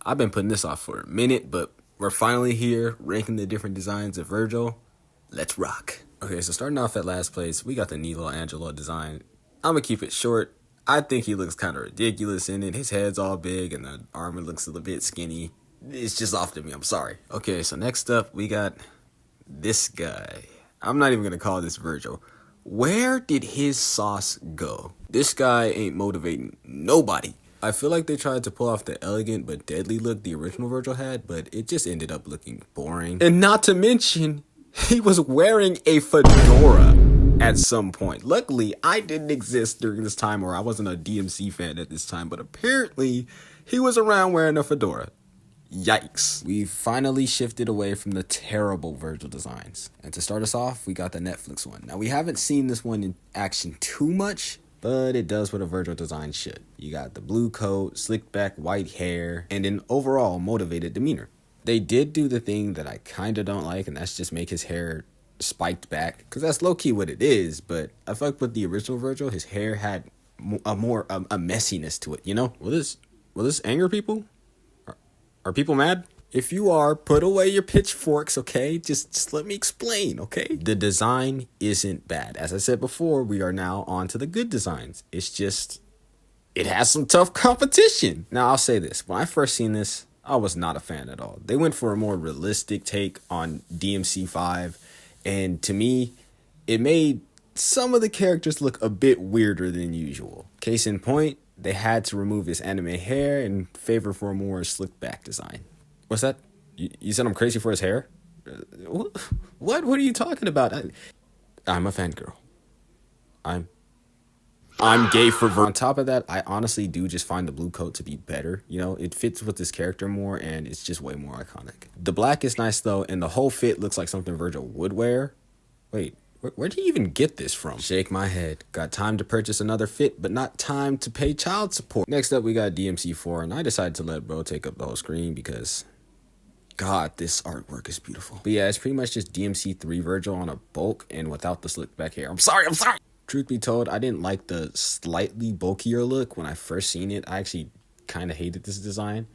I've been putting this off for a minute, but we're finally here, ranking the different designs of Vergil. Let's rock. Okay, so starting off at last place, we got the Nilo Angelo design. I'm gonna keep it short. I think he looks kind of ridiculous in it. His head's all big and the armor looks a little bit skinny. It's just off to me, I'm sorry. Okay, so next up, we got this guy. I'm not even gonna call this Vergil. Where did his sauce go? This guy ain't motivating nobody. I feel like they tried to pull off the elegant but deadly look the original Vergil had, but it just ended up looking boring. And not to mention, he was wearing a fedora at some point. Luckily, I didn't exist during this time, or I wasn't a DMC fan at this time, but apparently he was around wearing a fedora. Yikes. We finally shifted away from the terrible Vergil designs. And to start us off, we got the Netflix one. Now, we haven't seen this one in action too much, but it does what a Vergil design should. You got the blue coat, slicked back white hair, and an overall motivated demeanor. They did do the thing that I kind of don't like, and that's just make his hair spiked back, because that's low-key what it is, but I feel like with the original Vergil, his hair had a messiness to it, you know? Will this anger people? Are people mad? If you are, put away your pitchforks, okay? Just let me explain, okay? The design isn't bad. As I said before, we are now on to the good designs. It's just, it has some tough competition. Now, I'll say this. When I first seen this, I was not a fan at all. They went for a more realistic take on DMC5, and to me, it made some of the characters look a bit weirder than usual. Case in point, they had to remove his anime hair in favor for a more slick back design. What's that? You said I'm crazy for his hair? What are you talking about? I'm a fangirl. I'm gay for On top of that, I honestly do just find the blue coat to be better. You know, it fits with this character more, and it's just way more iconic. The black is nice, though, and the whole fit looks like something Vergil would wear. Wait, where did he even get this from? Shake my head. Got time to purchase another fit, but not time to pay child support. Next up, we got DMC4, and I decided to let bro take up the whole screen because, God, this artwork is beautiful. But yeah, it's pretty much just DMC3 Vergil on a bulk and without the slick back hair. I'm sorry. Truth be told, I didn't like the slightly bulkier look when I first seen it. I actually kind of hated this design.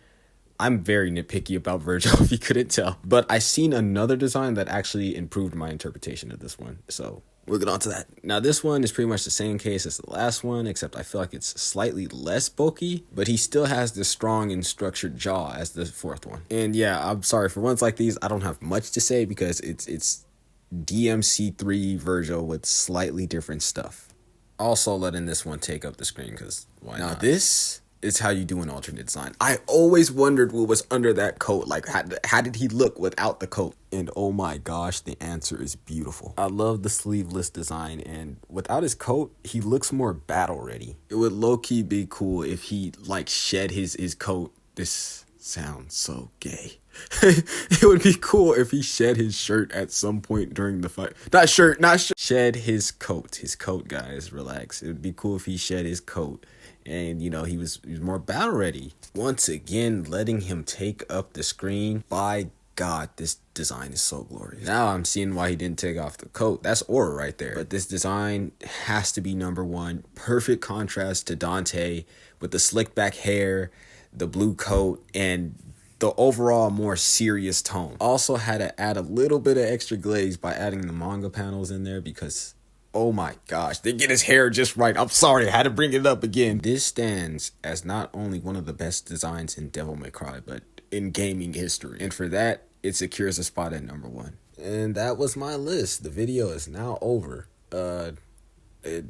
I'm very nitpicky about Vergil, if you couldn't tell. But I seen another design that actually improved my interpretation of this one. So we'll get on to that. Now, this one is pretty much the same case as the last one, except I feel like it's slightly less bulky, but he still has this strong and structured jaw as the fourth one. And yeah, I'm sorry, for ones like these, I don't have much to say because it's DMC3 Vergil with slightly different stuff. Also letting this one take up the screen because why not? Now, this is how you do an alternate design. I always wondered what was under that coat. Like, how did he look without the coat? And oh my gosh, the answer is beautiful. I love the sleeveless design, and without his coat, he looks more battle ready. It would low-key be cool if he like shed his coat. This sounds so gay. It would be cool if he shed his shirt at some point during the fight. Not shirt. Shed his coat. His coat, guys. Relax. It would be cool if he shed his coat. And, you know, he was more battle ready. Once again, letting him take up the screen. By God, this design is so glorious. Now I'm seeing why he didn't take off the coat. That's aura right there. But this design has to be number one. Perfect contrast to Dante with the slick back hair, the blue coat, and the overall more serious tone. Also had to add a little bit of extra glaze by adding the manga panels in there because, oh my gosh, they get his hair just right. I'm sorry, I had to bring it up again. This stands as not only one of the best designs in Devil May Cry, but in gaming history. And for that, it secures a spot at number one. And that was my list. The video is now over.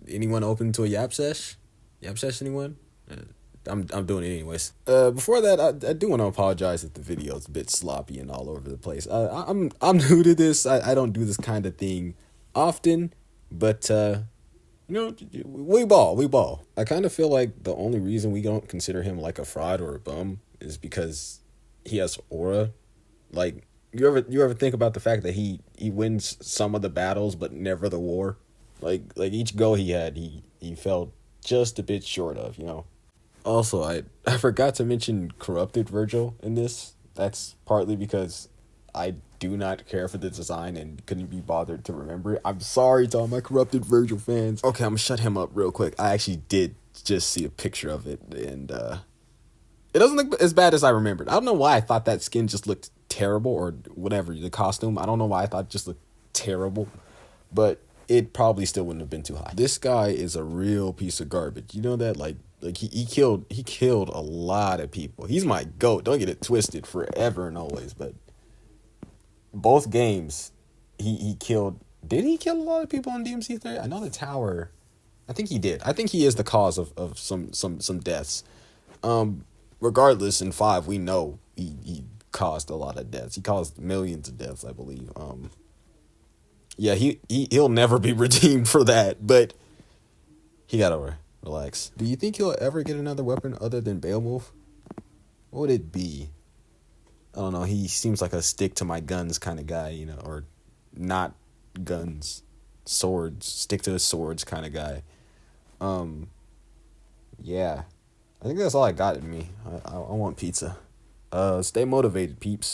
Anyone open to a yap sesh? Yap sesh, anyone? I'm doing it anyways. Before that, I do want to apologize if the video is a bit sloppy and all over the place. I'm new to this. I don't do this kind of thing often, but you know, we ball. I kind of feel like the only reason we don't consider him like a fraud or a bum is because he has aura. Like, you ever think about the fact that he wins some of the battles but never the war? Like each goal he had, he fell just a bit short of, you know. Also, I forgot to mention corrupted Vergil in this. That's partly because I do not care for the design and couldn't be bothered to remember it. I'm sorry to all my corrupted Vergil fans. Okay, I'm gonna shut him up real quick. I actually did just see a picture of it, and It doesn't look as bad as I remembered. I don't know why I thought that skin just looked terrible or whatever. The costume, I don't know why I thought it just looked terrible, but it probably still wouldn't have been too high. This guy is a real piece of garbage. You know that? Like he killed a lot of people. He's my GOAT. Don't get it twisted, forever and always. But both games, he killed. Did he kill a lot of people on DMC3? I know the tower. I think he did. I think he is the cause of some deaths. Regardless, in 5, we know he caused a lot of deaths. He caused millions of deaths, I believe. Yeah, he'll never be redeemed for that, but he gotta relax. Do you think he'll ever get another weapon other than Beowulf? What would it be? I don't know. He seems like a stick to my guns kind of guy, you know, or not guns, swords, stick to his swords kind of guy. Yeah, I think that's all I got in me. I want pizza. Stay motivated, peeps.